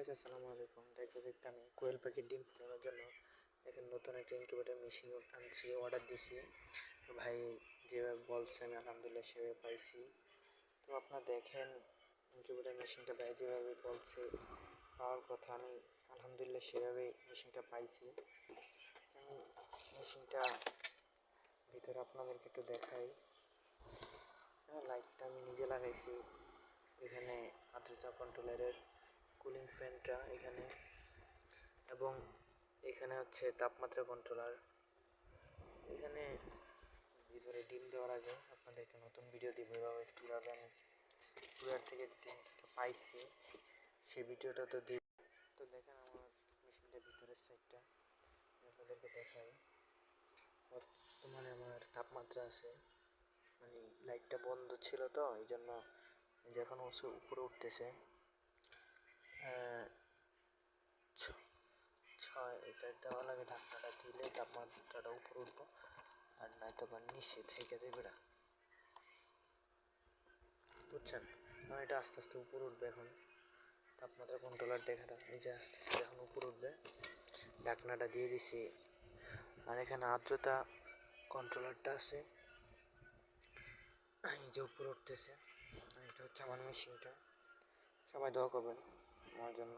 Guys আসসালামু আলাইকুম। দেখতে দেখতে আমি কোয়েল পাখির ডিম ফোটানোর জন্য দেখেন নতুন একটা ইনকিউবেটর মেশিন আনছি, অর্ডার দিছি। তো ভাই যেভাবে বলছে আমি আলহামদুলিল্লাহ সেভাবে পাইছি। তো আপনারা দেখেন ইনকিউবেটর মেশিনটা ভাই যেভাবে বলছে পাওয়ার কথা, আমি আলহামদুলিল্লাহ সেভাবে মেশিনটা পাইছি। আমি মেশিনটা ভিতরে আপনাদেরকে একটু দেখাই। লাইটটা আমি নিজে লাগাইছি, এখানে আর্দ্রতা কন্ট্রোলারের কুলিং ফ্যানটা এখানে, এবং এখানে হচ্ছে তাপমাত্রা কন্ট্রোলার। এখানে ভিতরে ডিম দেওয়ার আগে আপনাদেরকে নতুন ভিডিও দিব এভাবে কীভাবে আমি কুলার থেকে ডিমটা পাইছি, সেই ভিডিওটা তো দিব। তো দেখেন আমার মেশিনটার ভিতরের সাইডটা আপনাদেরকে দেখাই। বর্তমানে আমার তাপমাত্রা আছে, মানে লাইটটা বন্ধ ছিল তো এই জন্য যখন উপরে উঠতেছে 6, এটা দেওয়া লাগে। ঢাকনাটা দিলে তাপমাত্রাটা উপরে উঠবো, আর নয়তো বা নিচে থেকে যাবে না, বুঝছেন? কারণ এটা আস্তে আস্তে উপরে উঠবে। এখন তাপমাত্রা কন্ট্রোলার দেখাটা নিজে আস্তে আস্তে এখন উপরে উঠবে, ঢাকনাটা দিয়ে দিছি। আর এখানে আর্দ্রতা কন্ট্রোলারটা আছে, এই যে উপরে উঠতেছে। এটা হচ্ছে আমার মেশিনটা। সবাই দোয়া করবেন আমার জন্য।